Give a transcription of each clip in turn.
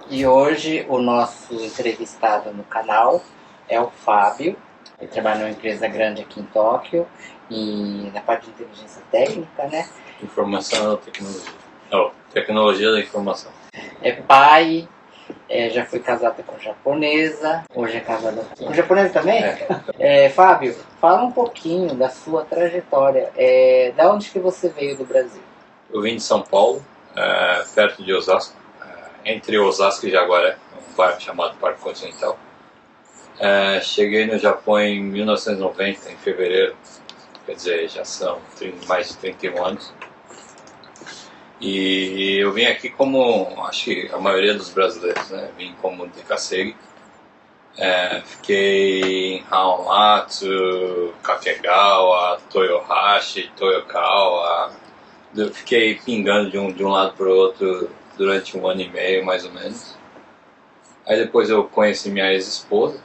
E hoje o nosso entrevistado no canal é o Fábio. Ele trabalha numa empresa grande aqui em Tóquio e na parte de inteligência técnica, né? Informação ou tecnologia? Não, tecnologia da informação. É pai, já foi casado com japonesa, hoje é casado com japonesa também? Fábio, fala um pouquinho da sua trajetória. Da onde que você veio do Brasil? Eu vim de São Paulo, perto de Osasco, entre Osasco e Jaguaré, um parque chamado Parque Continental. Cheguei no Japão em 1990, em fevereiro, quer dizer, já são mais de 31 anos. E eu vim aqui como, acho que a maioria dos brasileiros, né? Vim como Dekasegi. Fiquei em Hamamatsu, Kakegawa, Toyohashi, Toyokawa. Fiquei pingando de um lado para o outro durante 1 ano e meio, mais ou menos. Aí depois eu conheci minha ex-esposa.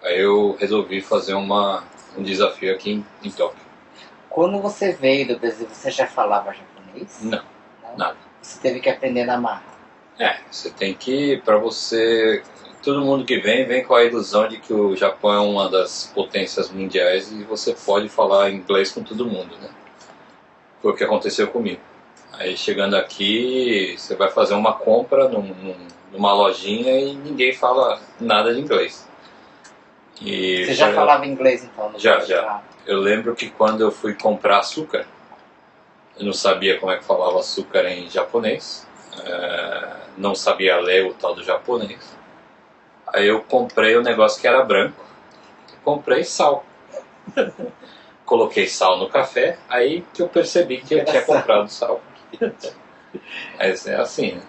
Aí eu resolvi fazer um desafio aqui em Tóquio. Quando você veio do Brasil, você já falava japonês? Não, nada. Você teve que aprender na marra? Você tem que, para você... Todo mundo que vem com a ilusão de que o Japão é uma das potências mundiais e você pode falar inglês com todo mundo, né? Foi o que aconteceu comigo. Aí chegando aqui, você vai fazer uma compra numa lojinha e ninguém fala nada de inglês. E você já falava inglês então? Já. Eu lembro que quando eu fui comprar açúcar, eu não sabia como é que falava açúcar em japonês, não sabia ler o tal do japonês. Aí eu comprei um negócio que era branco, comprei sal. Coloquei sal no café, aí que eu percebi que eu tinha comprado sal. Mas é assim, né?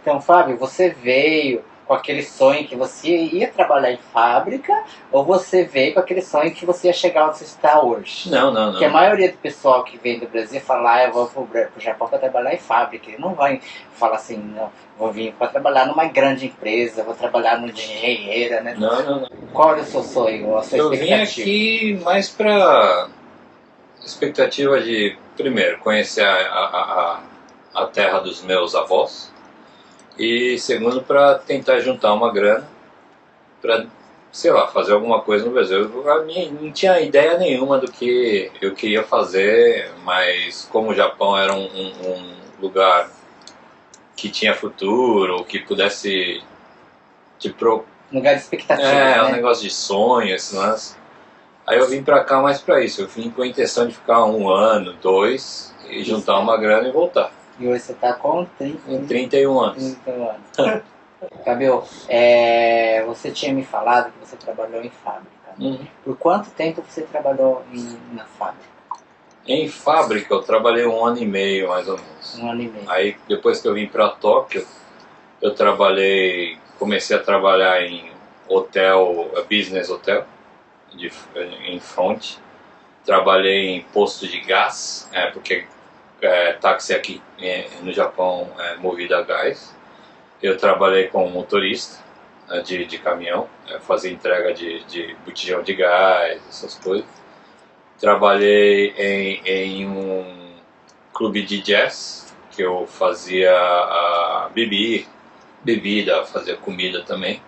Então, Fábio, você veio com aquele sonho que você ia trabalhar em fábrica, ou você veio com aquele sonho que você ia chegar onde você está hoje? Não. Porque a maioria do pessoal que vem do Brasil fala, eu vou pro Japão para trabalhar em fábrica. Ele não vai falar assim, não, vou vir para trabalhar numa grande empresa, vou trabalhar no engenheira, né? Não. Qual é o seu sonho, a sua expectativa? Eu vim aqui mais para expectativa de, primeiro, conhecer a terra dos meus avós. E segundo, para tentar juntar uma grana para, sei lá, fazer alguma coisa no Brasil. Eu não tinha ideia nenhuma do que eu queria fazer, mas como o Japão era um lugar que tinha futuro, que pudesse lugar de expectativa, né? Um negócio de sonho, esse lance. Aí eu vim pra cá mais pra isso. Eu vim com a intenção de ficar 1 ano, 2, e juntar uma grana e voltar. E hoje você está com 31 anos. 31 anos. Fábio, você tinha me falado que você trabalhou em fábrica. Né? Por quanto tempo você trabalhou na fábrica? Em fábrica eu trabalhei 1 ano e meio, mais ou menos. 1 ano e meio. Aí depois que eu vim para Tóquio, eu comecei a trabalhar em business hotel, em front. Trabalhei em posto de gás, porque táxi aqui no Japão é movido a gás. Eu trabalhei como motorista de caminhão, fazia entrega de botijão de gás, essas coisas. Trabalhei em um clube de jazz, que eu fazia bebida, fazia comida também.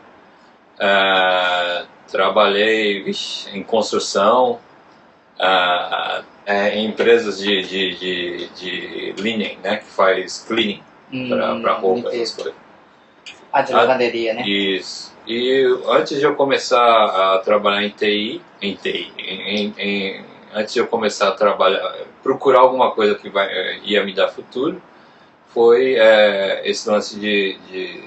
Trabalhei em construção, em empresas de linen, né, que faz cleaning para roupa, essas coisas. De lavanderia, né? Isso. E antes de eu começar a trabalhar em TI, antes de eu começar a procurar alguma coisa que ia me dar futuro, foi esse lance de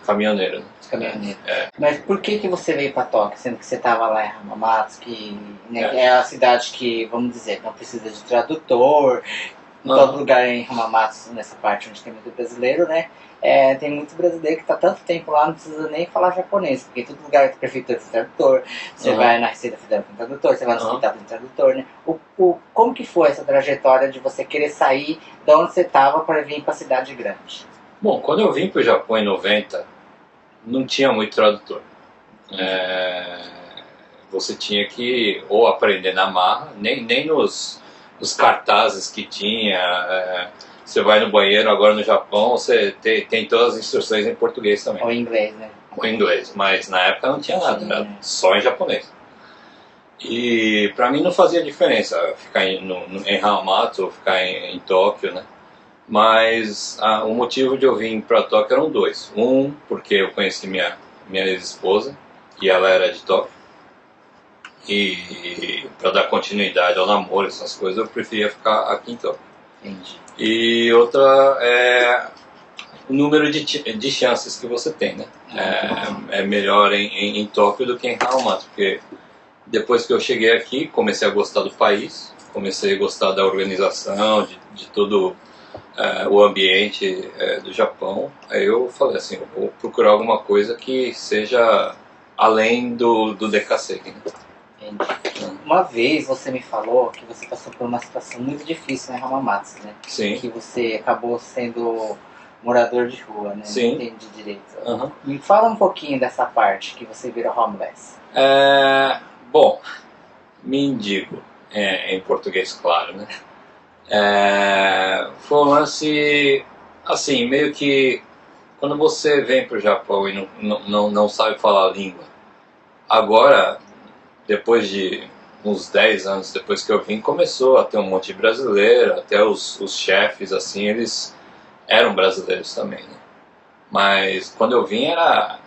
caminhoneiro. Né? Caminhoneiro. Mas por que você veio para Tóquio, sendo que você estava lá em Hamamatsu, que é a cidade que, vamos dizer, não precisa de tradutor, em todo lugar em Hamamatsu, nessa parte onde tem muito brasileiro, né? Tem muito brasileiro que está tanto tempo lá, não precisa nem falar japonês, porque em todo lugar tem prefeitura tem tradutor, você vai na Receita Federal tem tradutor, você vai no hospital tem tradutor, né? Como que foi essa trajetória de você querer sair de onde você estava para vir para a cidade grande? Bom, quando eu vim para o Japão em 90, não tinha muito tradutor. Você tinha que ou aprender na marra, nem nos cartazes que tinha, você vai no banheiro agora no Japão, você tem todas as instruções em português também. Ou em inglês, né? Ou em inglês, mas na época não tinha nada, era só em japonês. E pra mim não fazia diferença ficar em Hamamatsu ou ficar em Tóquio, né? Mas o motivo de eu vir para Tóquio eram dois. Um, porque eu conheci minha ex-esposa, e ela era de Tóquio. E para dar continuidade ao namoro, essas coisas, eu preferia ficar aqui em Tóquio. Entendi. E outra é o número de chances que você tem, né? É melhor em Tóquio do que em Hamamatsu, porque depois que eu cheguei aqui, comecei a gostar do país, comecei a gostar da organização, de todo o ambiente do Japão. Aí eu falei assim, eu vou procurar alguma coisa que seja além do DKSEG, né? Entendi. Uma vez você me falou que você passou por uma situação muito difícil em Hamamatsu, né? Sim. Que você acabou sendo morador de rua, né? Sim. Não entendi direito. Uhum. Me fala um pouquinho dessa parte que você virou homeless. Bom, mendigo, em português, claro, né? Foi um lance, assim, meio que quando você vem para o Japão e não sabe falar a língua. Agora, depois de uns 10 anos depois que eu vim, começou a ter um monte de brasileiro, até os chefes, assim, eles eram brasileiros também, né? Mas quando eu vim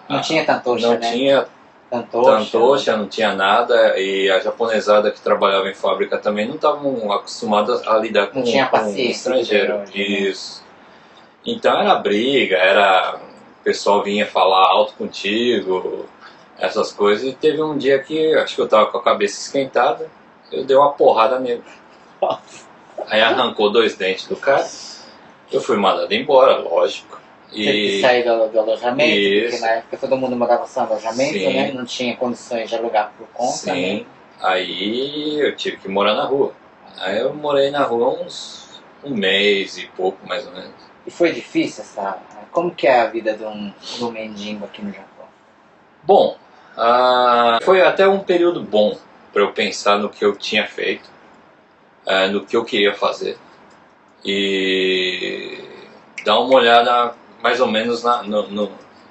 Não tinha tantocha, não né? tinha tantocha, não tinha nada, e a japonesada que trabalhava em fábrica também não estavam acostumadas a lidar com estrangeiro. Hoje, né? Isso. Então era briga, o pessoal vinha falar alto contigo, essas coisas, e teve um dia que acho que eu tava com a cabeça esquentada, eu dei uma porrada nele. Aí arrancou 2 dentes do cara, eu fui mandado embora, lógico. Teve que sair do alojamento, Isso. porque na época todo mundo morava só no alojamento, Sim. né? Não tinha condições de alugar por conta, Sim. né? Aí eu tive que morar na rua. Aí eu morei na rua um mês e pouco, mais ou menos. E foi difícil como que é a vida de um mendigo aqui no Japão? Bom, foi até um período bom para eu pensar no que eu tinha feito, no que eu queria fazer e dar uma olhada mais ou menos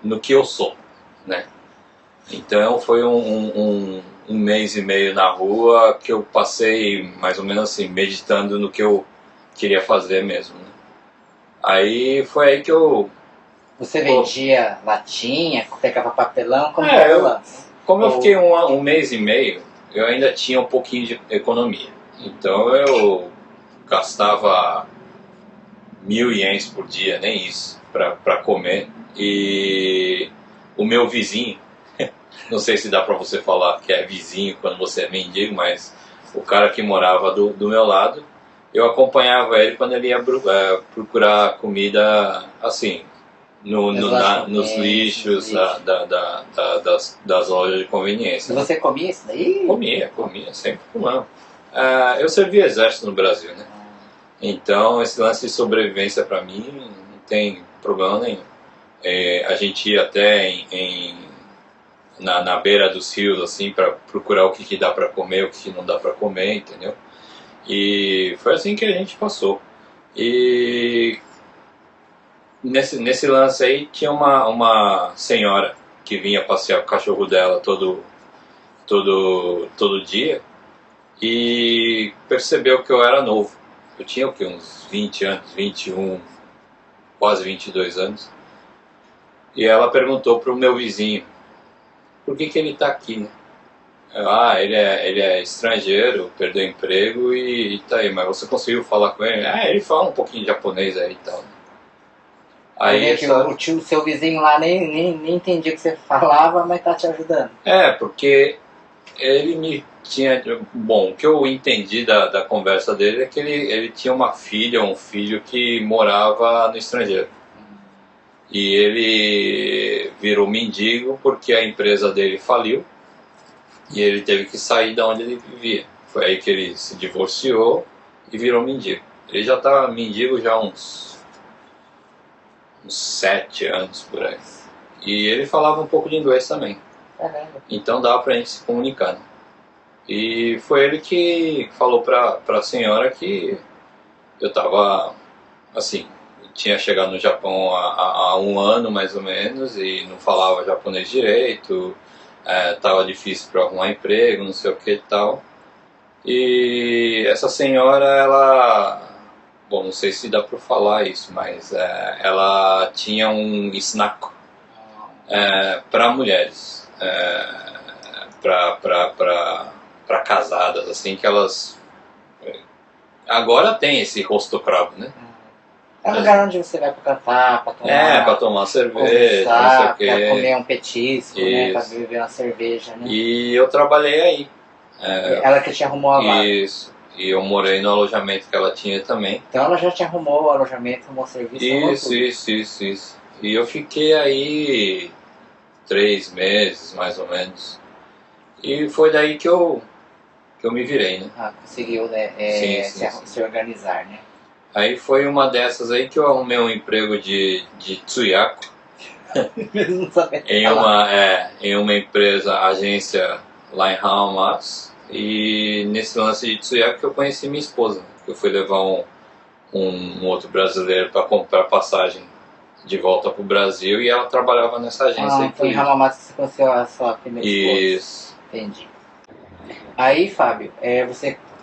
no que eu sou, né? Então foi um mês e meio na rua que eu passei mais ou menos assim, meditando no que eu queria fazer mesmo, né? Aí foi aí que eu... Você vendia latinha, pegava papelão, como era o lance? Como eu fiquei um mês e meio, eu ainda tinha um pouquinho de economia. Então eu gastava 1.000 ienes por dia, nem isso, para comer. E o meu vizinho, não sei se dá para você falar que é vizinho quando você é mendigo, mas o cara que morava do meu lado, eu acompanhava ele quando ele ia procurar comida, assim, nos lixos das lojas de conveniência. E você comia isso daí? Comia, sempre comia. Eu servi exército no Brasil, né? Então esse lance de sobrevivência para mim não tem problema nenhum. A gente ia até na beira dos rios assim para procurar o que dá para comer, o que não dá para comer, entendeu? E foi assim que a gente passou. E nesse lance aí tinha uma senhora que vinha passear com o cachorro dela todo dia e percebeu que eu era novo. Eu tinha o quê? Uns 20 anos, 21, quase 22 anos. E ela perguntou para o meu vizinho, por que ele está aqui, né? Ele é estrangeiro, perdeu emprego e tá aí, mas você conseguiu falar com ele? Ele fala um pouquinho de japonês aí e tal. Aí o seu vizinho lá nem entendia o que você falava, mas tá te ajudando. Porque ele me tinha... Bom, o que eu entendi da conversa dele é que ele tinha uma filha ou um filho que morava no estrangeiro. E ele virou mendigo porque a empresa dele faliu e ele teve que sair da onde ele vivia. Foi aí que ele se divorciou e virou mendigo. Ele já estava mendigo já uns 7 anos por aí. E ele falava um pouco de inglês também. Então dava pra gente se comunicar, né? E foi ele que falou pra senhora que eu tava assim, tinha chegado no Japão há um ano mais ou menos e não falava japonês direito, estava difícil para arrumar emprego, não sei o que e tal. E essa senhora, ela, bom, não sei se dá para falar isso, mas ela tinha um snack para mulheres, para casadas, assim, que elas agora tem esse rostocravo, né? É um lugar onde você vai pra cantar, pra tomar cerveja, não sei o quê. Pra comer um petisco, né? Pra Isso. beber uma cerveja, né? E eu trabalhei aí. Ela que te arrumou a vaga. Isso. E eu morei no alojamento que ela tinha também. Então ela já te arrumou o alojamento, arrumou o serviço, Isso. E eu fiquei aí 3 meses, mais ou menos. E foi daí que eu me virei, né? Conseguiu, né? Se organizar, né? Aí foi uma dessas aí que eu arrumei um emprego de tsuyako. Mesmo sabendo em uma empresa, agência lá em Hamamatsu. E nesse lance de tsuyako que eu conheci minha esposa. Eu fui levar um outro brasileiro para comprar passagem de volta pro Brasil e ela trabalhava nessa agência. Foi em Hamamatsu que você conheceu a sua primeira esposa. Isso. Entendi. Aí, Fábio,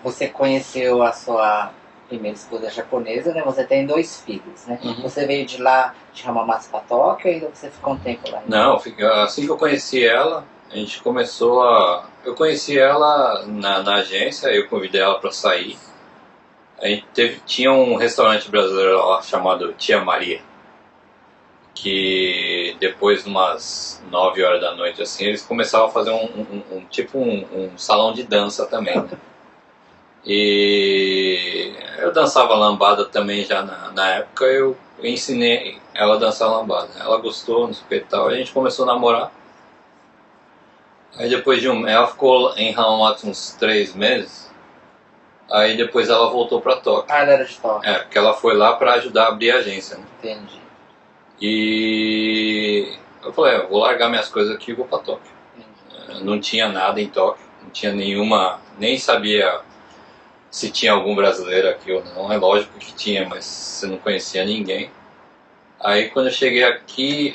você conheceu a sua primeira esposa japonesa, né? Você tem 2 filhos, né? Uhum. Você veio de lá, de Hamamatsu pra Tóquio, ou ainda você ficou um tempo lá? Não, assim que eu conheci ela, a gente começou a... Eu conheci ela na agência, eu convidei ela para sair. A gente tinha um restaurante brasileiro lá chamado Tia Maria, que depois de umas 9 horas da noite, assim, eles começavam a fazer um salão de dança também, né? E eu dançava lambada também já na época, eu ensinei ela a dançar lambada. Ela gostou, não sei o que e tal, a gente começou a namorar. Aí depois ela ficou em Hamamatsu uns 3 meses, aí depois ela voltou pra Tóquio. Ela era de Tóquio. Porque ela foi lá pra ajudar a abrir a agência, né? Entendi. E eu falei, vou largar minhas coisas aqui e vou pra Tóquio. Não tinha nada em Tóquio, não tinha nenhuma, nem sabia se tinha algum brasileiro aqui ou não. É lógico que tinha, mas você não conhecia ninguém. Aí quando eu cheguei aqui,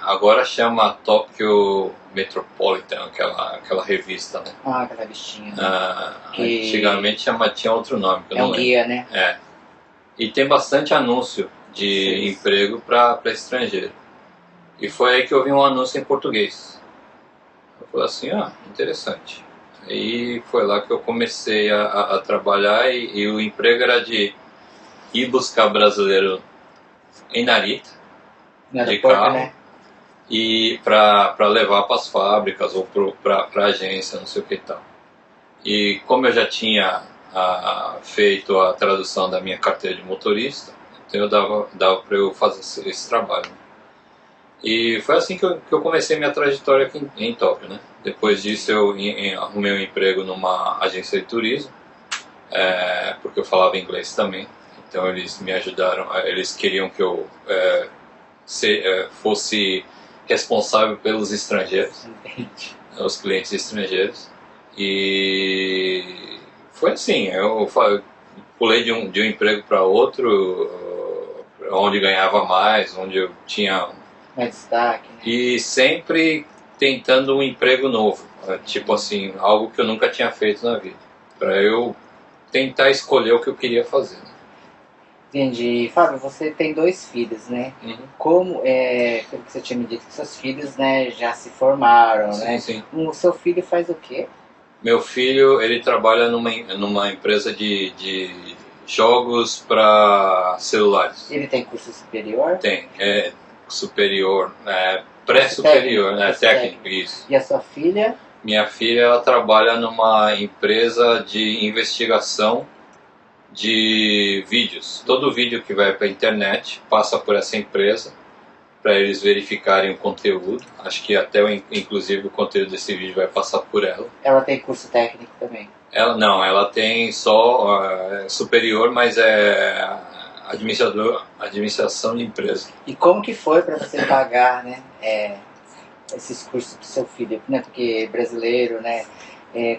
agora chama Tokyo Metropolitan, aquela revista, né? Aquela revistinha. Antigamente tinha outro nome. Que eu não lembro. Guia, né? E tem bastante anúncio de emprego para estrangeiro. E foi aí que eu vi um anúncio em português. Eu falei assim, interessante. Aí foi lá que eu comecei a trabalhar e o emprego era de ir buscar brasileiro em Narita, de carro, né? E para levar para as fábricas ou para a agência, não sei o que e tal. E como eu já tinha feito a tradução da minha carteira de motorista, então eu dava para eu fazer esse trabalho. E foi assim que eu comecei minha trajetória aqui em Tóquio, né? Depois disso eu arrumei um emprego numa agência de turismo, porque eu falava inglês também. Então eles me ajudaram, eles queriam que eu fosse responsável pelos estrangeiros, os clientes estrangeiros. E foi assim, eu pulei de um emprego para outro, onde ganhava mais, onde eu tinha mais destaque, né? E sempre tentando um emprego novo, tipo assim, algo que eu nunca tinha feito na vida, para eu tentar escolher o que eu queria fazer. Né? Entendi. Fábio, você tem 2 filhos, né? Uhum. Como, pelo que você tinha me dito, que seus filhos, né, já se formaram, sim, né? Sim. O seu filho faz o quê? Meu filho, ele trabalha numa empresa de jogos para celulares. Ele tem curso superior? Tem, superior, pré-superior, né? Técnico, isso. E a sua filha? Minha filha, ela trabalha numa empresa de investigação de vídeos. Todo vídeo que vai para a internet passa por essa empresa para eles verificarem o conteúdo. Acho que até inclusive o conteúdo desse vídeo vai passar por ela. Ela tem curso técnico também? Ela tem só superior, mas é administração de empresa. E como que foi para você pagar, né, esses cursos para o seu filho? Né? Porque brasileiro, né,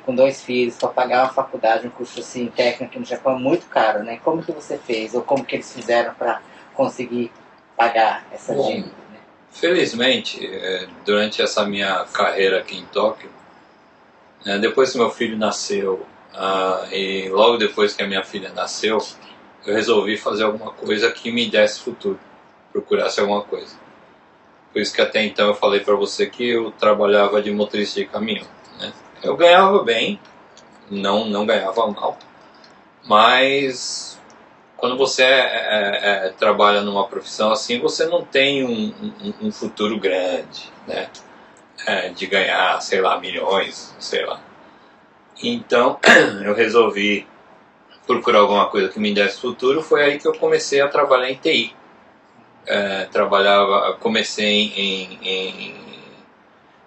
com 2 filhos, para pagar uma faculdade, um curso assim, técnico aqui no Japão é muito caro, né? Como que você fez? Ou como que eles fizeram para conseguir pagar essa dívida? Né? Felizmente, durante essa minha carreira aqui em Tóquio, depois que meu filho nasceu, e logo depois que a minha filha nasceu, eu resolvi fazer alguma coisa que me desse futuro, procurasse alguma coisa. Por isso que até então eu falei para você que eu trabalhava de motorista de caminhão, né? Eu ganhava bem, não ganhava mal, mas quando você trabalha numa profissão assim, você não tem um futuro grande, né? De ganhar, sei lá, milhões, sei lá. Então eu resolvi procurar alguma coisa que me desse futuro. Foi aí que eu comecei a trabalhar em TI. Comecei em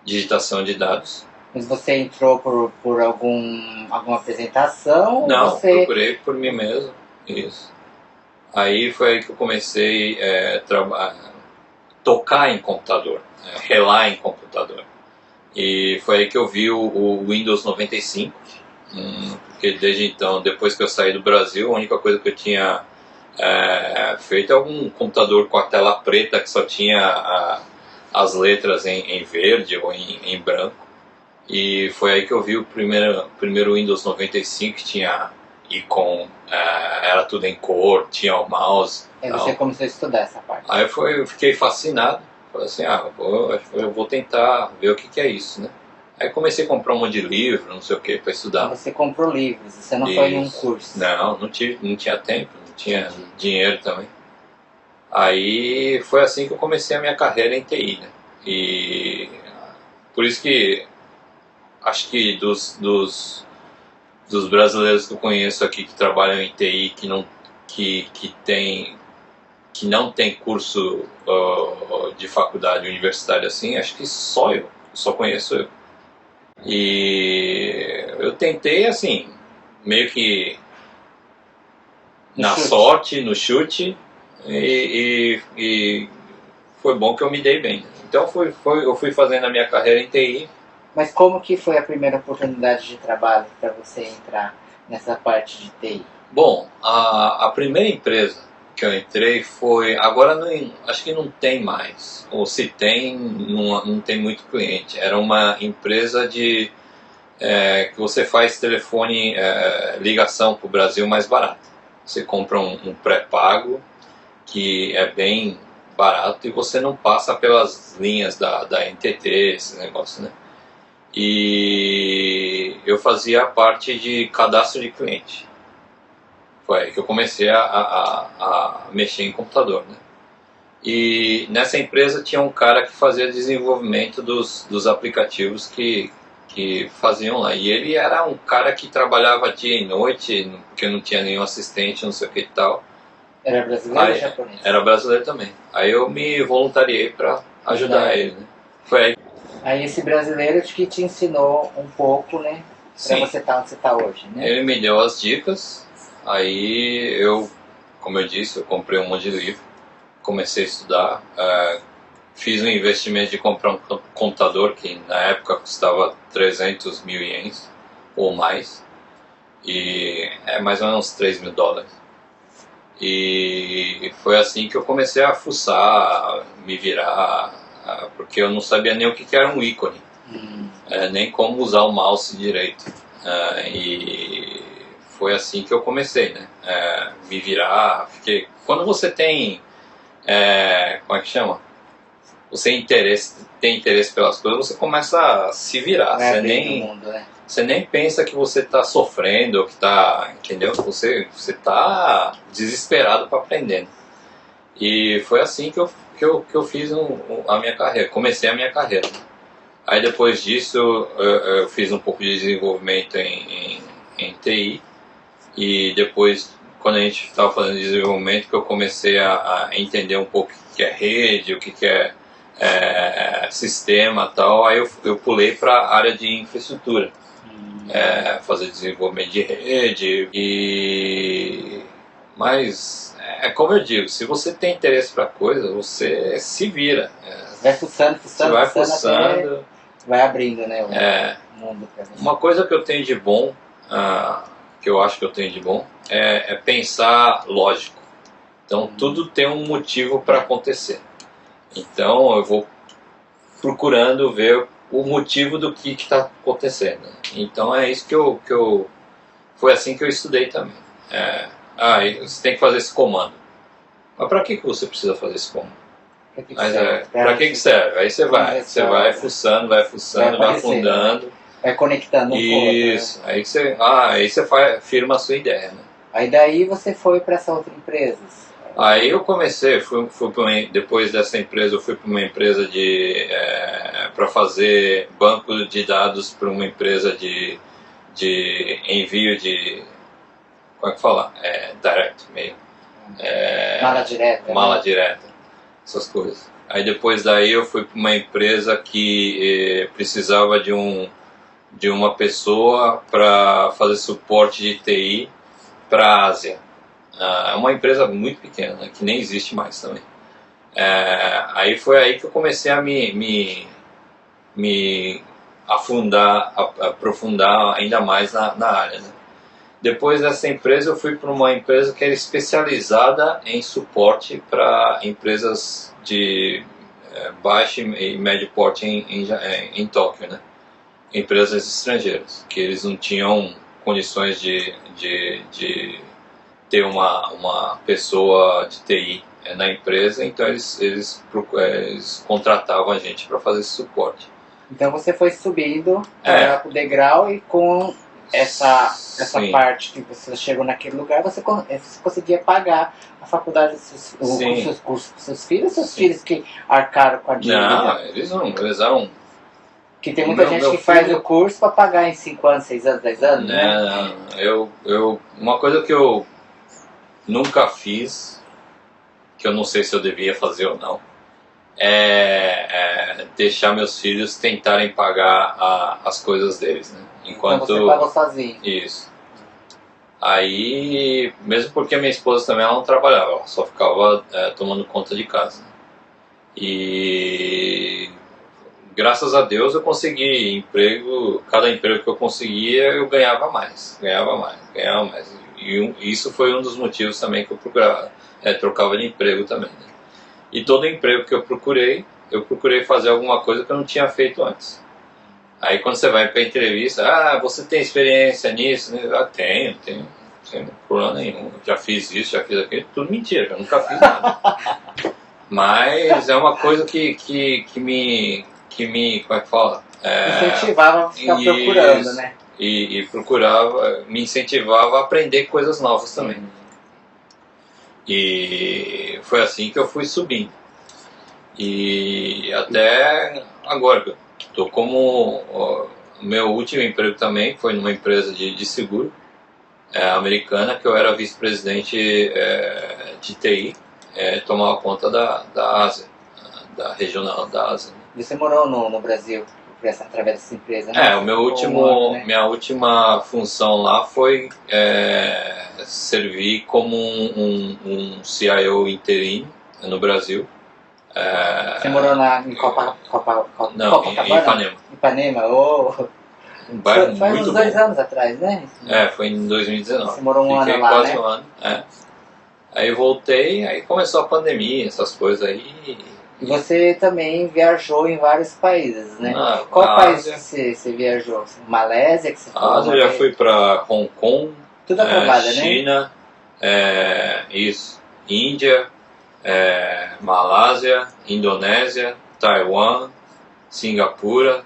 digitação de dados. Mas você entrou por alguma apresentação? Não, você... procurei por mim mesmo, isso. Aí foi aí que eu comecei a tocar em computador, relar em computador. E foi aí que eu vi o Windows 95, porque desde então, depois que eu saí do Brasil, a única coisa que eu tinha feito é um computador com a tela preta que só tinha as letras em verde ou em branco. E foi aí que eu vi o primeiro Windows 95, que tinha ícone, era tudo em cor, tinha o mouse. Aí você começou a estudar essa parte. Aí eu fiquei fascinado, falei assim, eu vou tentar ver o que é isso, né? Aí comecei a comprar um monte de livro, não sei o que, para estudar. Você comprou livros, você não foi em um curso? Não tinha tempo, não tinha dinheiro também. Aí foi assim que eu comecei a minha carreira em TI, né? E por isso que acho que dos brasileiros que eu conheço aqui que trabalham em TI, que não tem curso de faculdade universitária assim, acho que só conheço eu. E eu tentei assim, meio que sorte, no chute, e foi bom que eu me dei bem. Então eu fui fazendo a minha carreira em TI. Mas como que foi a primeira oportunidade de trabalho para você entrar nessa parte de TI? Bom, a primeira empresa que eu entrei foi... Agora acho que não tem mais. Ou se tem, não tem muito cliente. Era uma empresa que você faz telefone, ligação para o Brasil mais barato. Você compra um pré-pago que é bem barato e você não passa pelas linhas da NTT, esse negócio, né? E eu fazia a parte de cadastro de cliente. Foi aí que eu comecei a mexer em computador, né? E nessa empresa tinha um cara que fazia desenvolvimento dos aplicativos que faziam lá. E ele era um cara que trabalhava dia e noite, porque não tinha nenhum assistente, não sei o que e tal. Era brasileiro ou japonês? Era brasileiro também. Aí eu me voluntariei para ajudar ele, né? Foi aí. Aí esse brasileiro que te ensinou um pouco, né? Para você estar onde você está hoje, né? Ele me deu as dicas, aí como eu disse, eu comprei um monte de livro, comecei a estudar, fiz um investimento de comprar um computador que na época custava 300 mil ienes ou mais, e é mais ou menos $3.000. E foi assim que eu comecei a fuçar, me virar, porque eu não sabia nem o que era um ícone, nem como usar o mouse direito. E foi assim que eu comecei, né? Me virar, quando você tem, como é que chama? Você tem interesse pelas coisas, você começa a se virar. Você nem pensa que você está sofrendo, ou que está, entendeu? Você está desesperado para aprender. E foi assim que eu fiz a minha carreira, comecei a minha carreira. Aí depois disso eu fiz um pouco de desenvolvimento em TI, e depois, quando a gente estava fazendo desenvolvimento, que eu comecei a entender um pouco o que é rede, o que é sistema e tal, aí eu pulei para a área de infraestrutura, fazer desenvolvimento de rede, mas como eu digo, se você tem interesse para coisa, você se vira. Vai fuçando, você vai fuçando, vai abrindo, né? mundo para você? Uma coisa que eu tenho de bom, que eu acho que eu tenho de bom, é pensar lógico. Então tudo tem um motivo para acontecer. Então eu vou procurando ver o motivo do que está acontecendo. Então é isso que eu foi assim que eu estudei também. Você tem que fazer esse comando. Mas para que você precisa fazer esse comando? Para que serve? Aí você vai fuçando, vai afundando. Vai conectando um com o outro. Isso. Aí você firma a sua ideia, né? Aí daí você foi para essa outra empresa? Aí eu comecei, depois dessa empresa eu fui para uma empresa para fazer banco de dados para uma empresa de envio de, como é que fala? Direct mail. Mala direta. Mala direta, essas coisas. Aí depois daí eu fui para uma empresa que precisava de uma pessoa para fazer suporte de TI para a Ásia. É uma empresa muito pequena, né, que nem existe mais também. Aí foi aí que eu comecei a me aprofundar ainda mais na área. Né? Depois dessa empresa eu fui para uma empresa que era especializada em suporte para empresas de baixo e médio porte em Tóquio, né? Empresas estrangeiras, que eles não tinham condições de ter uma pessoa de TI na empresa, então eles contratavam a gente para fazer esse suporte. Então você foi subindo o degrau e com essa parte que você chegou naquele lugar, você conseguia pagar a faculdade dos seus cursos dos seus filhos que arcaram com a dívida? Não, eles eram... Que tem muita gente que faz o curso para pagar em 5 anos, 6 anos, 10 anos, né? Não, uma coisa que eu nunca fiz, que eu não sei se eu devia fazer ou não, é deixar meus filhos tentarem pagar as coisas deles, né? Então você pagou sozinho. Isso. Aí, mesmo porque minha esposa também ela não trabalhava, ela só ficava tomando conta de casa. E graças a Deus eu consegui emprego, cada emprego que eu conseguia eu ganhava mais. E isso foi um dos motivos também que eu trocava de emprego também. Né? E todo emprego que eu procurei fazer alguma coisa que eu não tinha feito antes. Aí quando você vai para a entrevista, você tem experiência nisso? Tenho, sem problema nenhum. Já fiz isso, já fiz aquilo, tudo mentira, eu nunca fiz nada. Mas é uma coisa que me como é que fala? Incentivava a ficar procurando, né? E me incentivava a aprender coisas novas também. E foi assim que eu fui subindo. E até agora, estou como... meu último emprego também foi numa empresa de seguro americana, que eu era vice-presidente de TI, tomava conta da Ásia, da regional da Ásia. Você morou no Brasil através dessa empresa, né? Minha última função lá foi servir como um CIO interino no Brasil. Você morou em Copacabana? Não, em Ipanema. Ipanema, foi uns 2 anos atrás, né? Foi em 2019. Você morou um ano lá, quase né? um ano, Aí eu voltei, aí começou a pandemia, essas coisas aí. E você também viajou em vários países, né? Qual país você viajou? Malésia, que você falou? Ásia, eu já fui para Hong Kong, tudo a trabalho, China, isso, Índia, Malásia, Indonésia, Taiwan, Singapura.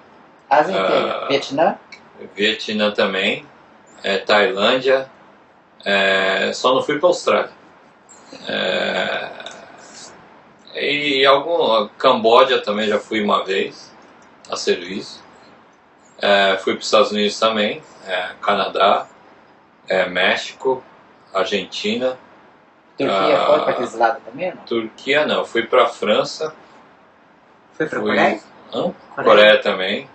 Ásia inteira? Vietnã? Vietnã também, Tailândia, só não fui para a Austrália. E Camboja também já fui uma vez a serviço. Fui para os Estados Unidos também, Canadá, México, Argentina. Turquia foi para aqueles lados também? Não? Turquia não, fui para a França. Foi para Coreia? Coreia também.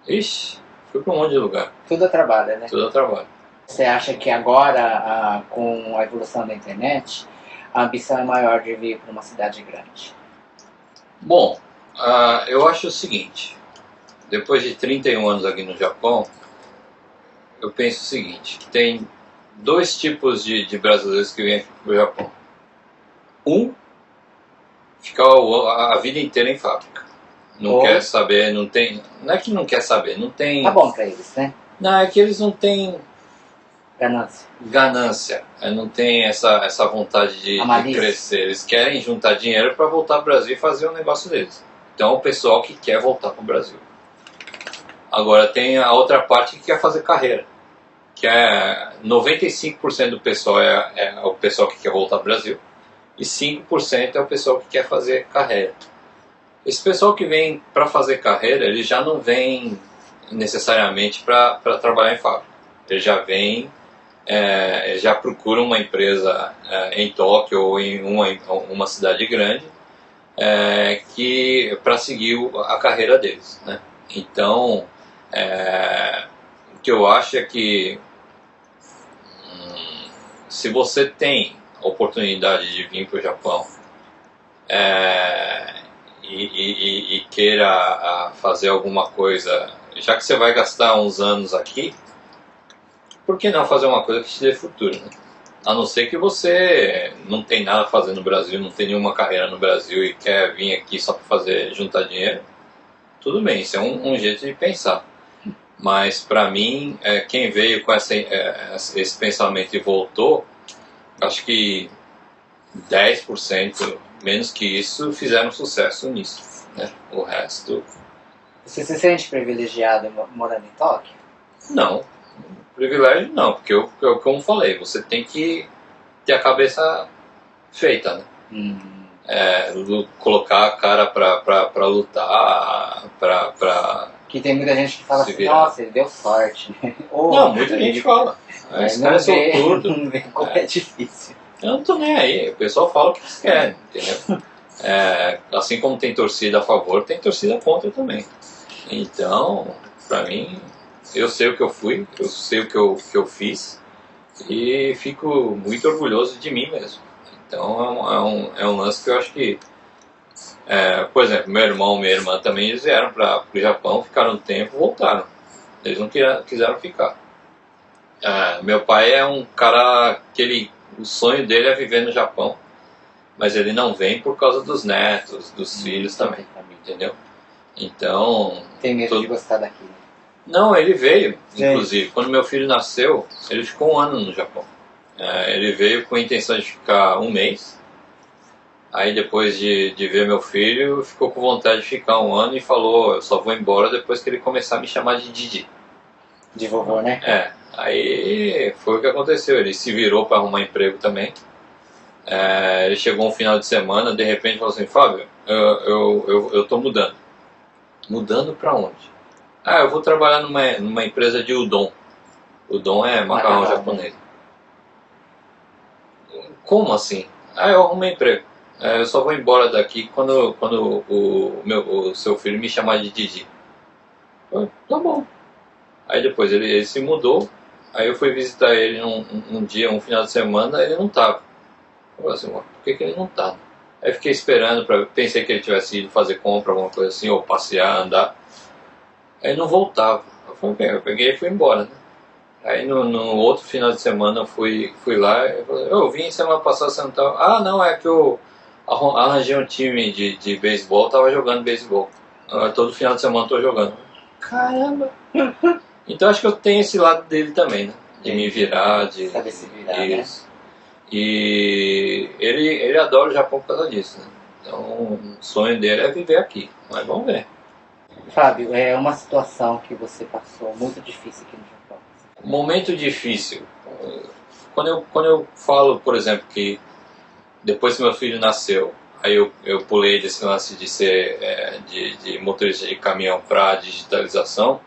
Ixi, fui para um monte de lugar. Tudo a trabalho, né? Tudo a trabalho. Você acha que agora, com a evolução da internet, a ambição é maior de vir para uma cidade grande? Bom, eu acho o seguinte, depois de 31 anos aqui no Japão, eu penso o seguinte, que tem dois tipos de brasileiros que vêm aqui para o Japão. Um, fica a vida inteira em fábrica. Não quer saber, não é que não quer saber, não tem... Tá bom pra eles, né? Não, é que eles não têm ganância. Não tem essa vontade de crescer. Eles querem juntar dinheiro para voltar ao Brasil e fazer o negócio deles. Então, o pessoal que quer voltar para o Brasil. Agora, tem a outra parte que quer fazer carreira. Que é 95% do pessoal é o pessoal que quer voltar ao Brasil. E 5% é o pessoal que quer fazer carreira. Esse pessoal que vem para fazer carreira, ele já não vem necessariamente para trabalhar em fábrica. Ele já vem, já procura uma empresa em Tóquio ou em uma cidade grande para seguir a carreira deles, né? Então, o que eu acho é que se você tem a oportunidade de vir para o Japão e queira fazer alguma coisa, já que você vai gastar uns anos aqui, por que não fazer uma coisa que te dê futuro, né? A não ser que você não tem nada a fazer no Brasil, não tem nenhuma carreira no Brasil e quer vir aqui só para juntar dinheiro, tudo bem, isso é um jeito de pensar. Mas para mim, quem veio com esse pensamento e voltou, acho que 10%, menos que isso, fizeram sucesso nisso, né? O resto... Você se sente privilegiado morando em Tóquio? Não, privilégio não, porque como falei, você tem que ter a cabeça feita, né? Colocar a cara pra lutar, Que tem muita gente que fala assim, nossa, ele deu sorte, né? Não, muita gente fala. Esse cara é sortudo. Não vê como é difícil. Eu não tô nem aí, o pessoal fala o que eles querem, entendeu? Assim como tem torcida a favor, tem torcida contra também. Então, pra mim, eu sei o que eu fui, eu sei o que eu fiz e fico muito orgulhoso de mim mesmo. Então é um lance que eu acho que, por exemplo, meu irmão e minha irmã também, eles vieram para o Japão, ficaram um tempo, voltaram. Eles não quiseram ficar. Meu pai é um cara que o sonho dele é viver no Japão, mas ele não vem por causa dos netos, dos filhos também, entendeu? Então... Tem medo de gostar daqui. Não, ele veio, inclusive. Quando meu filho nasceu, ele ficou 1 ano no Japão. Ele veio com a intenção de ficar 1 mês. Aí depois de ver meu filho, ficou com vontade de ficar 1 ano e falou, eu só vou embora depois que ele começar a me chamar de Didi. De vovô, né? Aí foi o que aconteceu. Ele se virou para arrumar emprego também. Ele chegou um final de semana, de repente falou assim, Fábio, eu tô mudando. Mudando para onde? Eu vou trabalhar numa empresa de udon. Udon é macarrão japonês. Como assim? Eu arrumei emprego. Eu só vou embora daqui quando o seu filho me chamar de Didi. Tá bom. Aí depois ele se mudou. Aí eu fui visitar ele um dia, um final de semana, ele não estava. Eu falei assim, por que ele não está? Aí fiquei esperando, pensei que ele tivesse ido fazer compra, alguma coisa assim, ou passear, andar. Aí não voltava. Eu peguei e fui embora, né? Aí no outro final de semana eu fui lá e falei, eu vim semana passada, você não estava... não, é que eu arranjei um time de beisebol, estava jogando beisebol. Todo final de semana estou jogando. Caramba! Então acho que eu tenho esse lado dele também, né? De me virar, de... Saber se virar, isso. Né? E ele adora o Japão por causa disso, né? Então o sonho dele é viver aqui, mas vamos ver. Fábio, é uma situação que você passou muito difícil aqui no Japão. Momento difícil. Quando eu falo, por exemplo, que depois que meu filho nasceu, aí eu pulei desse lance de ser de motorista de caminhão para digitalização,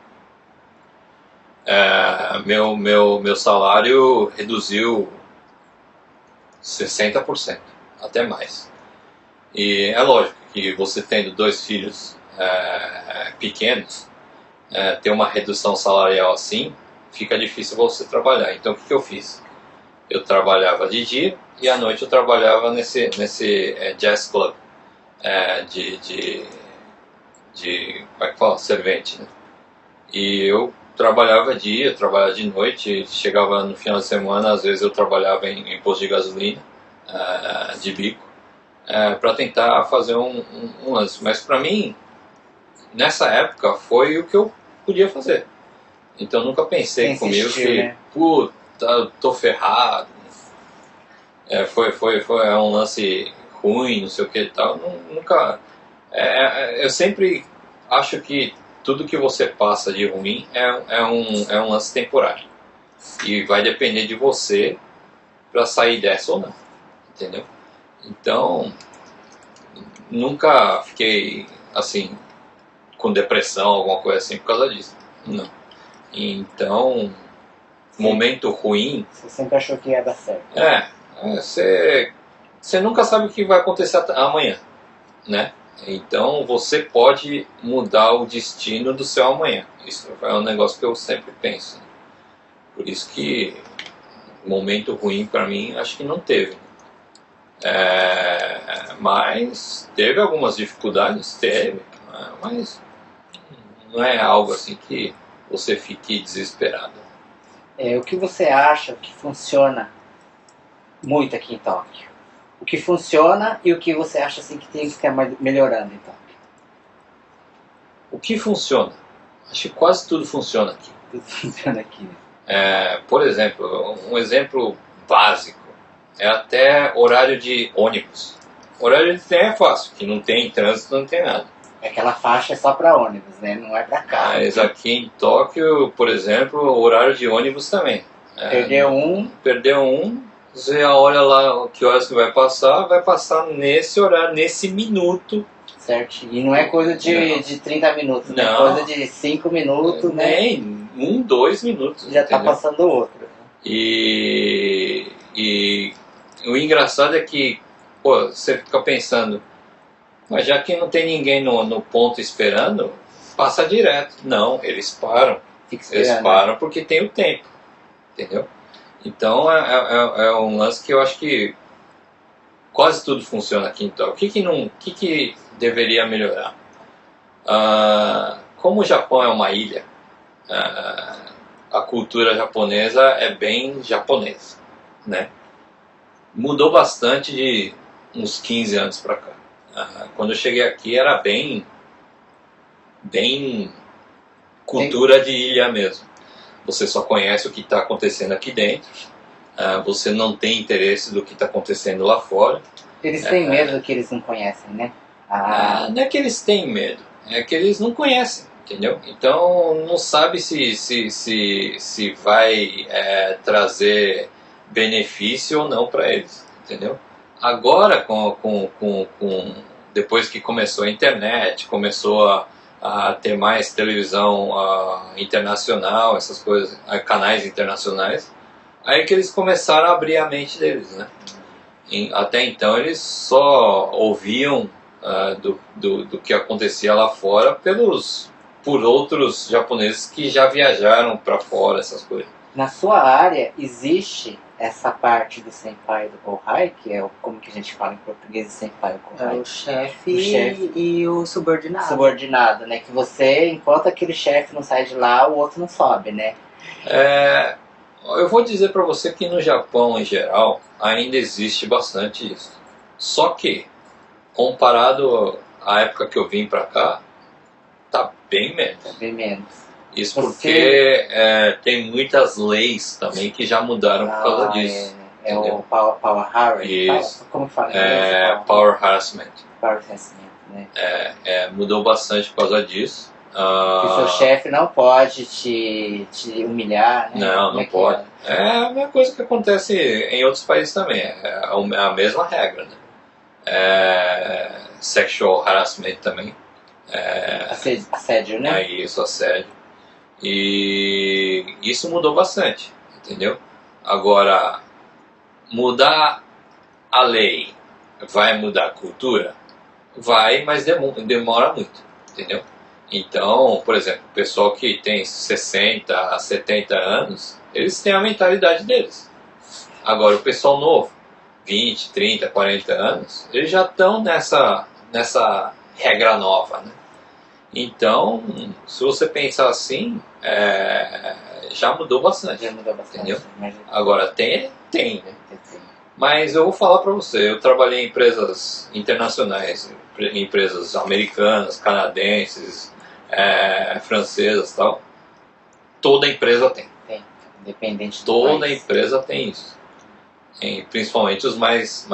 meu salário reduziu 60%, até mais. E é lógico que você tendo 2 filhos pequenos, ter uma redução salarial assim, fica difícil você trabalhar. Então o que eu fiz? Eu trabalhava de dia e à noite eu trabalhava nesse jazz club como é que fala? Servente, né? E eu trabalhava dia, trabalhava de noite, chegava no final de semana, às vezes eu trabalhava em posto de gasolina, de bico, para tentar fazer um lance. Mas para mim, nessa época, foi o que eu podia fazer. Então nunca pensei comigo que, né? puta, eu tô ferrado. Foi um lance ruim, não sei o que e tal. Nunca. Eu sempre acho que tudo que você passa de ruim é um lance temporário. E vai depender de você para sair dessa ou não. Entendeu? Então, nunca fiquei assim, com depressão, alguma coisa assim por causa disso. Não. Então, momento ruim. Você sempre achou que ia dar certo. Você nunca sabe o que vai acontecer amanhã, né? Então você pode mudar o destino do seu amanhã. Isso é um negócio que eu sempre penso. Por isso que momento ruim para mim acho que não teve. Mas teve algumas dificuldades, mas não é algo assim que você fique desesperado. O que você acha que funciona muito aqui em Tóquio? O que funciona e o que você acha assim que tem que estar melhorando em Tóquio? O que funciona? Acho que quase tudo funciona aqui. Tudo funciona aqui, né? Por exemplo, um exemplo básico é até horário de ônibus. Horário de trem é fácil, que não tem trânsito, não tem nada. Aquela faixa é só para ônibus, né? Não é para carro. Mas aqui em Tóquio, por exemplo, horário de ônibus também. Perdeu um, você olha lá que horas que vai passar nesse horário, nesse minuto. Certo. E não é coisa de 30 minutos, não. É coisa de 5 minutos, né? Nem 2 minutos. Já está passando outro. E o engraçado é que, pô, você fica pensando, mas já que não tem ninguém no ponto esperando, passa direto. Não, eles param. Eles param porque tem o tempo, entendeu? Então é um lance que eu acho que quase tudo funciona aqui. Então, o que deveria melhorar? Como o Japão é uma ilha, a cultura japonesa é bem japonesa, né? Mudou bastante de uns 15 anos para cá. Quando eu cheguei aqui era bem cultura de ilha mesmo. Você só conhece o que está acontecendo aqui dentro, você não tem interesse do que está acontecendo lá fora. Eles têm medo do que eles não conhecem, né? Não é que eles têm medo, é que eles não conhecem, entendeu? Então não sabe se vai trazer benefício ou não para eles, entendeu? Agora, depois que começou a internet, começou a ter mais televisão internacional, essas coisas, canais internacionais, aí que eles começaram a abrir a mente deles, né? Até então eles só ouviam do que acontecia lá fora por outros japoneses que já viajaram para fora, essas coisas. Na sua área existe essa parte do senpai e do kohai, que é como que a gente fala em português, senpai e kohai? O chefe e o subordinado. Subordinado, né? Que você, enquanto aquele chefe não sai de lá, o outro não sobe, né? Eu vou dizer para você que no Japão, em geral, ainda existe bastante isso. Só que, comparado à época que eu vim para cá, tá bem menos. Tá bem menos. Isso porque tem muitas leis também que já mudaram por causa disso. O power harassment. Como que fala em inglês? Power harassment. Power harassment, né? Mudou bastante por causa disso. Que seu chefe não pode te humilhar, né? Não pode. É a mesma coisa que acontece em outros países também. É a mesma regra, né? Sexual harassment também. Assédio, né? Isso, assédio. E isso mudou bastante, entendeu? Agora, mudar a lei vai mudar a cultura? Vai, mas demora muito, entendeu? Então, por exemplo, o pessoal que tem 60 a 70 anos, eles têm a mentalidade deles. Agora, o pessoal novo, 20, 30, 40 anos, eles já estão nessa regra nova, né? Então, se você pensar assim, já mudou bastante. Já mudou bastante. Entendeu? Mas... Agora, tem, né? Mas eu vou falar para você, eu trabalhei em empresas internacionais, empresas americanas, canadenses, francesas e tal. Toda empresa tem. Tem, independente do Toda país. empresa tem isso. Principalmente os mais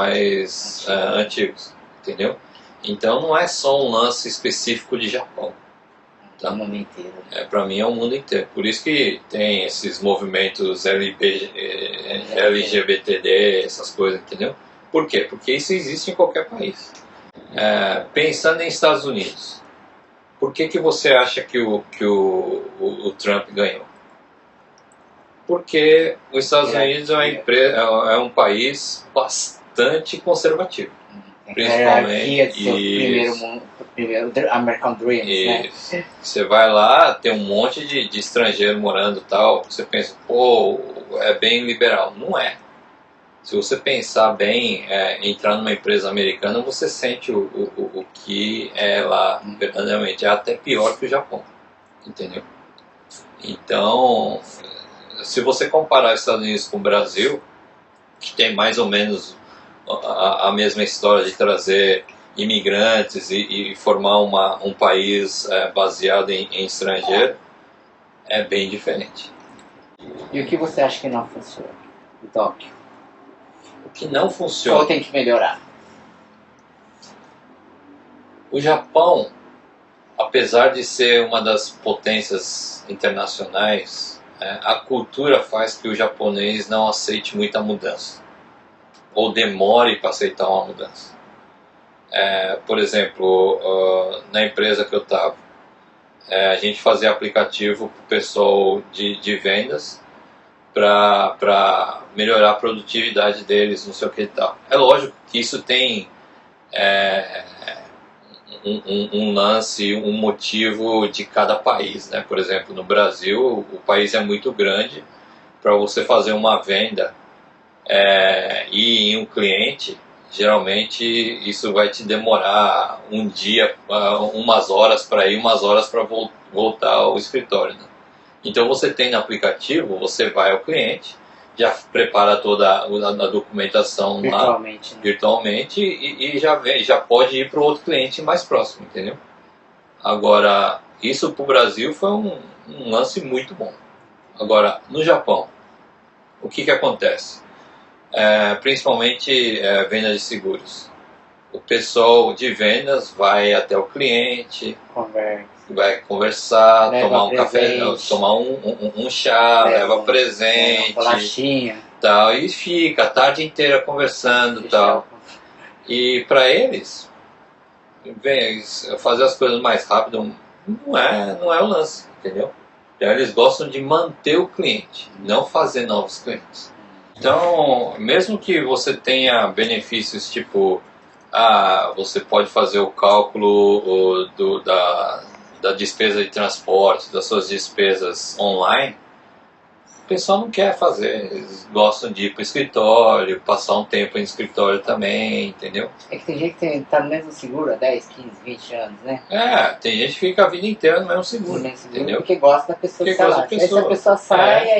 antigos, entendeu? Então não é só um lance específico de Japão. Tá? O mundo inteiro. Para mim é o mundo inteiro. Por isso que tem esses movimentos LGBTD, essas coisas, entendeu? Por quê? Porque isso existe em qualquer país. Pensando em Estados Unidos, por que você acha que o Trump ganhou? Porque os Estados Unidos é um país bastante conservativo. Principalmente primeiro American Dreams, né? Você vai lá, tem um monte de estrangeiro morando e tal, você pensa, pô, é bem liberal. Não é. Se você pensar bem, entrar numa empresa americana, você sente o que é lá verdadeiramente. É até pior que o Japão, entendeu? Então, se você comparar os Estados Unidos com o Brasil, que tem mais ou menos a mesma história de trazer imigrantes e formar um país baseado em estrangeiro, é bem diferente. E o que você acha que não funciona em Tóquio? O que não funciona? Ou tem que melhorar? O Japão, apesar de ser uma das potências internacionais, a cultura faz que o japonês não aceite muita mudança, ou demore para aceitar uma mudança. Por exemplo, na empresa que eu estava, a gente fazia aplicativo para o pessoal de vendas para melhorar a produtividade deles, não sei o que e tal. É lógico que isso tem um lance, um motivo de cada país, né? Por exemplo, no Brasil, o país é muito grande. Para você fazer uma venda e em um cliente, geralmente isso vai te demorar um dia, umas horas para ir, umas horas para voltar ao escritório, né? Então você tem no aplicativo, você vai ao cliente, já prepara toda a documentação virtualmente, lá, né? virtualmente e já pode ir para o outro cliente mais próximo, entendeu? Agora, isso para o Brasil foi um lance muito bom. Agora, no Japão, o que acontece? Principalmente venda de seguros. O pessoal de vendas vai até o cliente, vai conversar, tomar um café, tomar um chá, leva presente, tal, e fica a tarde inteira conversando, tal. E para eles, fazer as coisas mais rápido não é o lance, entendeu? Então, eles gostam de manter o cliente, não fazer novos clientes. Então, mesmo que você tenha benefícios tipo, você pode fazer o cálculo da despesa de transporte, das suas despesas online, o pessoal não quer fazer, eles gostam de ir para o escritório, passar um tempo no escritório também, entendeu? É que tem gente que está no mesmo seguro há 10, 15, 20 anos, né? Tem gente que fica a vida inteira no mesmo seguro, entendeu? Porque gosta da pessoa que está lá. Aí se a pessoa sai,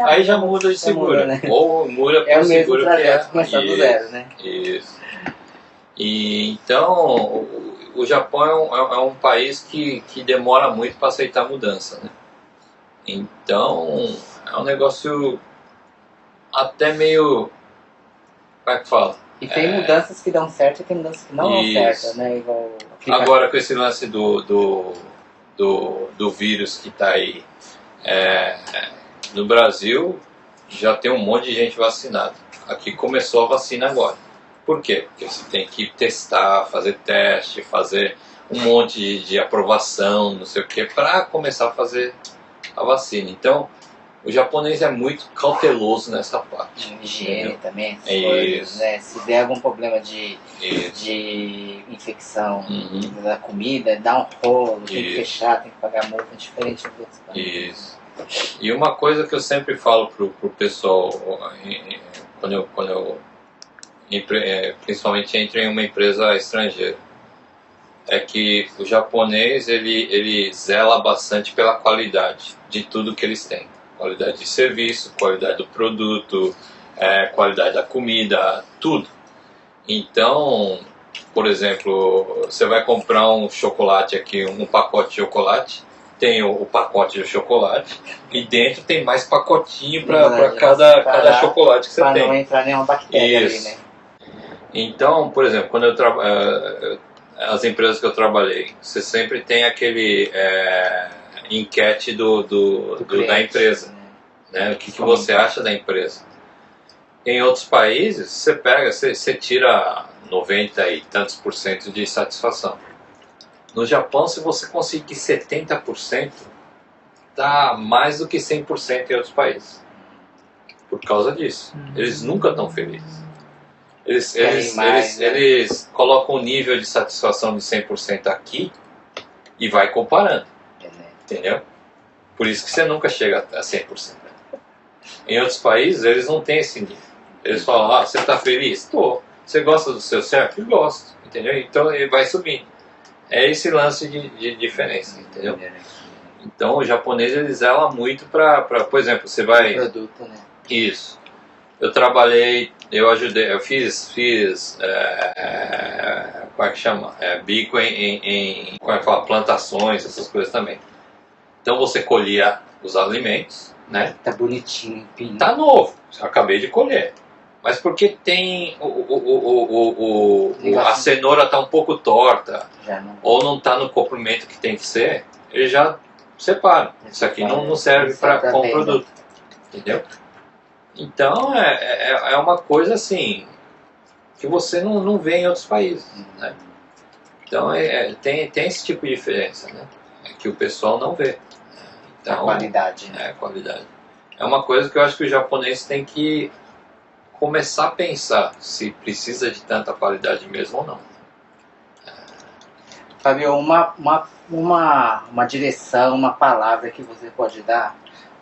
aí já muda de seguro, muda, né? Ou muda para o seguro que começar do zero, né? Isso. E então, o Japão é um país que demora muito para aceitar mudança, né? Então, é um negócio até meio... Como é que fala? E tem mudanças que dão certo e tem mudanças que não dão certo, né? Igual agora com esse lance do vírus que está aí, no Brasil já tem um monte de gente vacinada. Aqui começou a vacina agora. Por quê? Porque você tem que testar, fazer teste, fazer um monte de aprovação, não sei o que, para começar a fazer a vacina. Então, o japonês é muito cauteloso nessa parte. Higiene também, essas coisas, né? Se der algum problema de infecção da comida, dá um rolo, tem que fechar, tem que pagar multa, diferente do outro país. Isso. E uma coisa que eu sempre falo pro pessoal, quando eu principalmente entro em uma empresa estrangeira, é que o japonês ele zela bastante pela qualidade de tudo que eles têm. Qualidade de serviço, qualidade do produto, qualidade da comida, tudo. Então, por exemplo, você vai comprar um chocolate aqui, um pacote de chocolate, tem o pacote de chocolate e dentro tem mais pacotinho para cada chocolate que você tem. Para não entrar nenhuma bactéria ali, né? Então, por exemplo, quando as empresas que eu trabalhei, você sempre tem aquele enquete da empresa, né? O que você acha da empresa? Em outros países, você tira 90 e tantos por cento de satisfação. No Japão, se você conseguir 70%, dá mais do que 100% em outros países. Por causa disso. Eles nunca estão felizes. Eles colocam o nível de satisfação de 100% aqui e vai comparando. Entendeu? Por isso que você nunca chega a 100%. Em outros países, eles não têm esse nível. Eles falam, você está feliz? Estou. Você gosta do seu chefe? Eu gosto. Entendeu? Então ele vai subindo. É esse lance de diferença, entendeu? Então o japonês ele zela muito para, por exemplo, você vai... produto, né? Isso. Eu trabalhei, eu ajudei, eu fiz como é que chama? Bico como é que fala? Plantações, essas coisas também. Então você colhia os alimentos, né? Tá bonitinho, pinho. Tá novo, eu acabei de colher. Mas porque tem a cenoura tá um pouco torta, ou não tá no comprimento que tem que ser, ele já separa. Isso aqui não serve como produto, entendeu? Então é uma coisa assim que você não vê em outros países, né? Então tem esse tipo de diferença, né? Que o pessoal não vê. Então, a qualidade. Qualidade. É uma coisa que eu acho que o japonês tem que começar a pensar se precisa de tanta qualidade mesmo ou não. Fábio, uma direção, uma palavra que você pode dar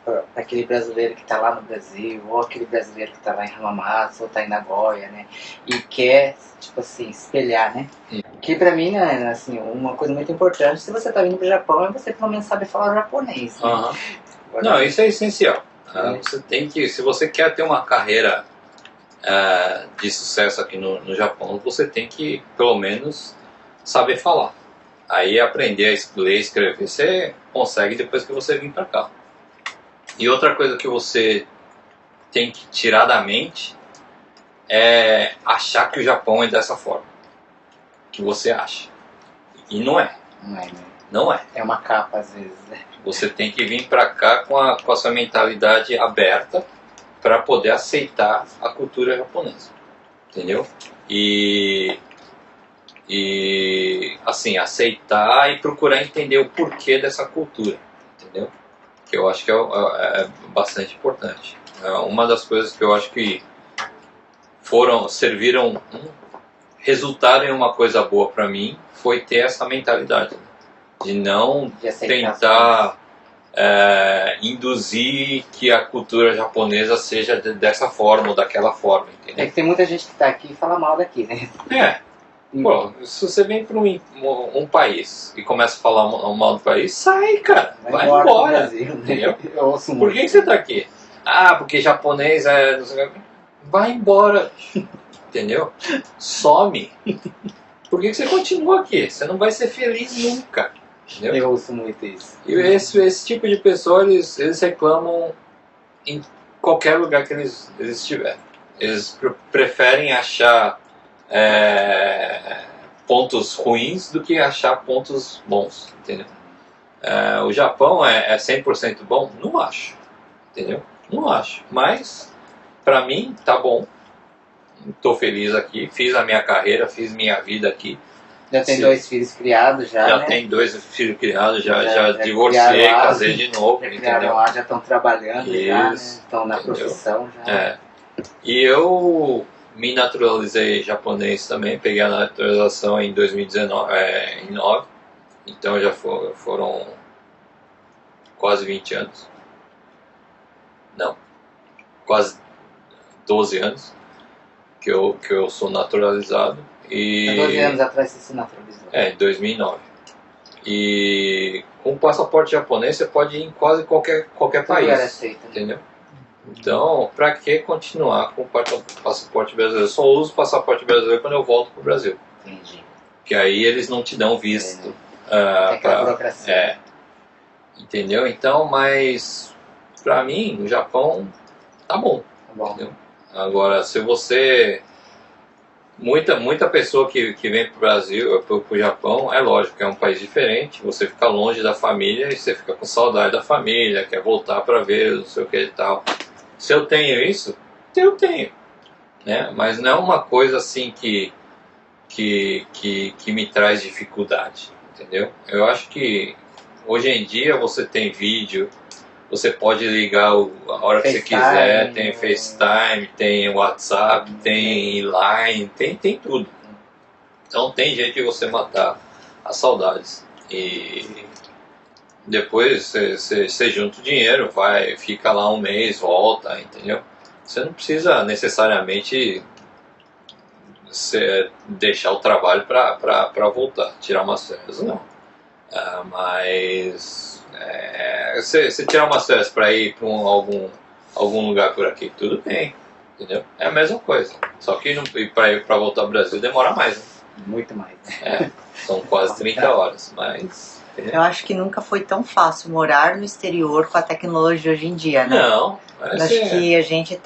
para aquele brasileiro que está lá no Brasil, ou aquele brasileiro que está lá em Hamamatsu, ou está em Nagoya, né? E quer, tipo assim, espelhar, né? Que para mim, né, assim, uma coisa muito importante, se você está vindo para o Japão, é você pelo menos saber falar japonês. Né? Não, isso é essencial. Você tem que, se você quer ter uma carreira de sucesso aqui no Japão, você tem que, pelo menos, saber falar. Aí aprender a ler e escrever, você consegue depois que você vir para cá. E outra coisa que você tem que tirar da mente é achar que o Japão é dessa forma. Que você acha. E não é. Não é. É uma capa às vezes, né? Você tem que vir para cá com a sua mentalidade aberta para poder aceitar a cultura japonesa, entendeu? E assim, aceitar e procurar entender o porquê dessa cultura, entendeu? Que eu acho que é bastante importante. Uma das coisas que eu acho que resultaram em uma coisa boa para mim foi ter essa mentalidade, né? De não tentar induzir que a cultura japonesa seja dessa forma ou daquela forma, entendeu? É que tem muita gente que está aqui e fala mal daqui, né? Pô, se você vem para um país e começa a falar mal do país, sai, cara, vai embora. Brasil, entendeu? Por que você está aqui? Porque japonês vai embora, entendeu? Some. Por que você continua aqui? Você não vai ser feliz nunca. Entendeu? Eu ouço muito isso. E esse tipo de pessoa, eles reclamam em qualquer lugar que eles estiverem. Eles preferem achar pontos ruins do que achar pontos bons, entendeu? O Japão é 100% bom? Não acho, entendeu? Não acho, mas pra mim tá bom. Estou feliz aqui, fiz a minha carreira, fiz minha vida aqui. Já tem 2 filhos criados já, né? Tem 2 filhos criados, já divorciei, casei de novo, entendeu? Já estão trabalhando, já, né? Estão na profissão já. E eu me naturalizei japonês também, peguei a naturalização em 2019, então já foram quase 20 anos. Não, quase 12 anos. que eu sou naturalizado. Há 12 anos atrás você se naturalizou. Em 2009. E com o passaporte japonês você pode ir em quase qualquer país. Aceita, né? Entendeu? Então, pra que continuar com o passaporte brasileiro? Eu só uso o passaporte brasileiro quando eu volto pro Brasil. Entendi. Que aí eles não te dão visto. Aquela burocracia. Entendeu? Então, mas pra mim, o Japão tá bom. Tá bom. Entendeu? Agora, se você... Muita pessoa que vem pro Brasil, pro Japão, é lógico que é um país diferente, você fica longe da família e você fica com saudade da família, quer voltar para ver, não sei o que e tal. Se eu tenho isso, eu tenho, né? Mas não é uma coisa assim que me traz dificuldade, entendeu? Eu acho que hoje em dia você tem vídeo, você pode ligar a hora que você quiser, tem FaceTime, tem WhatsApp, tem Line, tem tudo. Então tem jeito de você matar as saudades. E depois você junta o dinheiro, fica lá um mês, volta, entendeu? Você não precisa necessariamente deixar o trabalho para voltar, tirar umas férias, não. Mas você tirar umas férias para ir para algum lugar por aqui, tudo bem, entendeu? É a mesma coisa, só que para voltar ao Brasil demora mais, né? Muito mais. São quase 30 horas, mas... Eu acho que nunca foi tão fácil morar no exterior com a tecnologia hoje em dia, né? Não, acho que a gente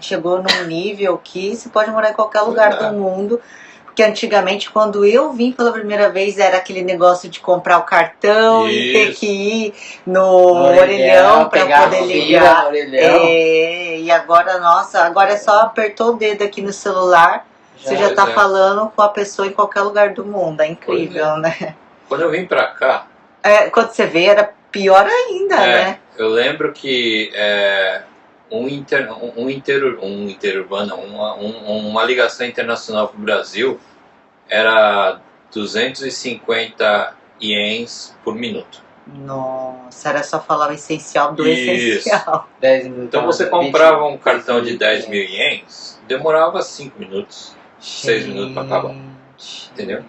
chegou num nível que você pode morar em qualquer lugar do mundo. Porque antigamente, quando eu vim pela primeira vez, era aquele negócio de comprar o cartão e ter que ir no orelhão para poder ligar. E agora, agora é só apertou o dedo aqui no celular, você já está falando com a pessoa em qualquer lugar do mundo. É incrível, né? Quando eu vim para cá... quando você veio era pior ainda, né? Eu lembro que uma ligação internacional para o Brasil era 250 ienes por minuto. Nossa, era só falar o essencial do essencial. 10 minutos. Então você comprava um cartão de 10 mil ienes, demorava 5 minutos, 6 minutos para acabar. Entendeu?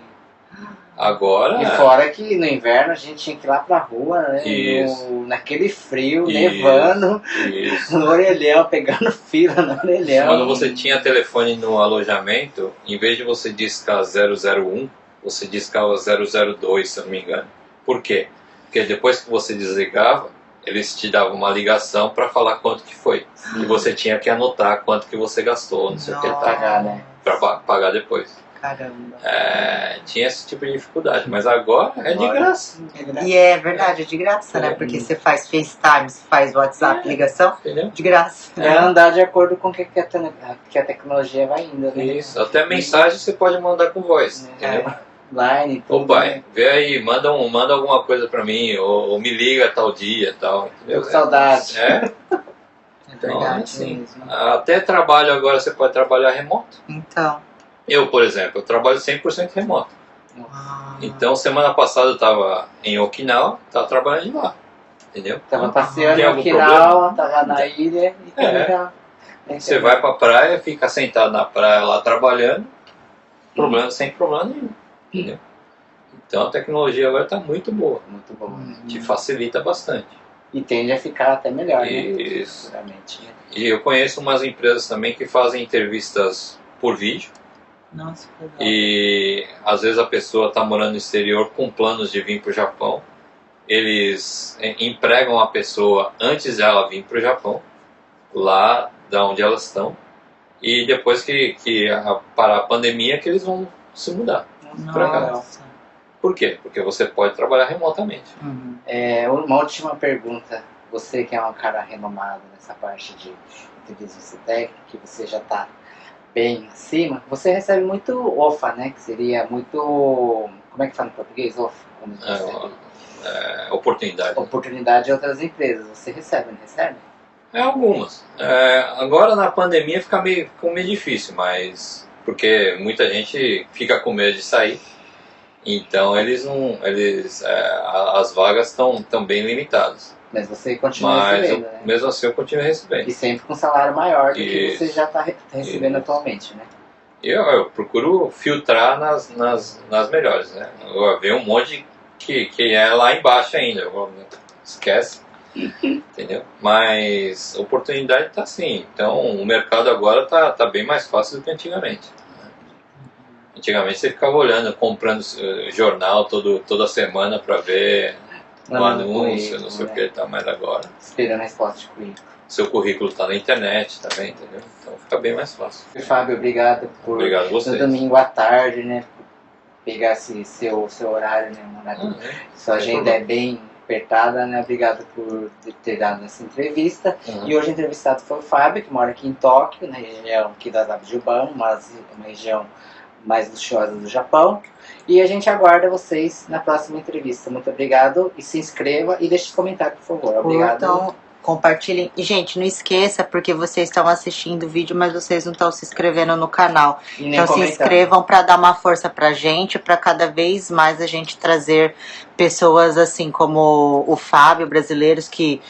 Agora... E fora que no inverno a gente tinha que ir lá pra rua, né? Naquele frio, nevando, no orelhão, pegando fila no orelhão. Quando você tinha telefone no alojamento, em vez de você discar 001, você discava 002, se eu não me engano. Por quê? Porque depois que você desligava, eles te davam uma ligação para falar quanto que foi. E você tinha que anotar quanto que você gastou, não sei o que, pagar, né? Pra pagar depois. Caramba. Tinha esse tipo de dificuldade, mas agora é de graça. E é verdade, é de graça, né? Porque você faz FaceTime, você faz WhatsApp, ligação, entendeu? De graça. É andar de acordo com o que a tecnologia vai indo, né? Isso, até mensagem você pode mandar com voz, entendeu? Line, tudo. Ô pai, vê aí, manda alguma coisa pra mim, ou me liga tal dia e tal, entendeu? Com saudade. É então, verdade assim, mesmo. até trabalho agora você pode trabalhar remoto. Então. Eu, por exemplo, eu trabalho 100% remoto. Então, semana passada eu estava em Okinawa, estava trabalhando de lá, entendeu? Tava passeando em Okinawa, tava na ilha e tava Você vai pra praia, fica sentado na praia lá trabalhando, sem problema nenhum, entendeu? Então a tecnologia agora está muito boa. Muito boa. Te facilita bastante. E tende a ficar até melhor, Isso. né? E eu conheço umas empresas também que fazem entrevistas por vídeo. Nossa, que legal. E às vezes a pessoa está morando no exterior com planos de vir para o Japão. Eles empregam a pessoa antes dela vir para o Japão, lá da onde elas estão. E depois que parar a pandemia, que eles vão se mudar para cá. Por quê? Porque você pode trabalhar remotamente. Uma última pergunta. Você que é um cara renomado nessa parte de inteligência técnica, que você já está bem acima, você recebe muito OFA, né? Que seria muito... Como é que fala em português? OFA? Oportunidade. Oportunidade de outras empresas. Você recebe, não recebe? Algumas. Agora na pandemia ficou meio difícil, mas... Porque muita gente fica com medo de sair. Então as vagas estão bem limitadas. Mas você continua Mas recebendo, né? mesmo assim eu continuo recebendo. E sempre com salário maior do que Isso. você já está recebendo Isso. atualmente, né? Eu procuro filtrar nas melhores, né? Eu vejo um monte que é lá embaixo ainda. Esquece. Entendeu? Mas a oportunidade está assim. Então o mercado agora tá bem mais fácil do que antigamente. Antigamente você ficava olhando, comprando jornal toda semana para ver o anúncio, não sei o que, tá, mas agora esperando a resposta de currículo. seu currículo está na internet também, entendeu? Então fica bem mais fácil. Fábio, obrigado por Obrigado a no vocês. domingo à tarde, né? Pegar esse seu horário, né? Sua agenda é bem apertada, né? Obrigado por ter dado essa entrevista. E hoje o entrevistado foi o Fábio, que mora aqui em Tóquio, na região aqui da Zabujiban, uma região mais luxuosa do Japão. E a gente aguarda vocês na próxima entrevista. Muito obrigado e se inscreva e deixe comentário, por favor. Obrigado. Então, compartilhem. E, gente, não esqueça, porque vocês estão assistindo o vídeo, mas vocês não estão se inscrevendo no canal. Então se inscrevam para dar uma força pra gente, para cada vez mais a gente trazer pessoas assim como o Fábio, brasileiros que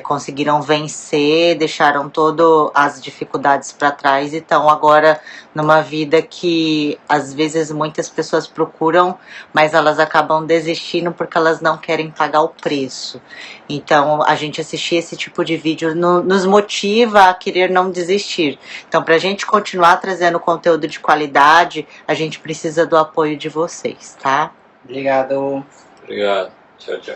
conseguiram vencer, deixaram todas as dificuldades para trás e estão agora numa vida que às vezes muitas pessoas procuram, mas elas acabam desistindo porque elas não querem pagar o preço. Então a gente assistir esse tipo de vídeo nos motiva a querer não desistir. Então pra gente continuar trazendo conteúdo de qualidade, a gente precisa do apoio de vocês, tá? Obrigado. Obrigado. Tchau, tchau.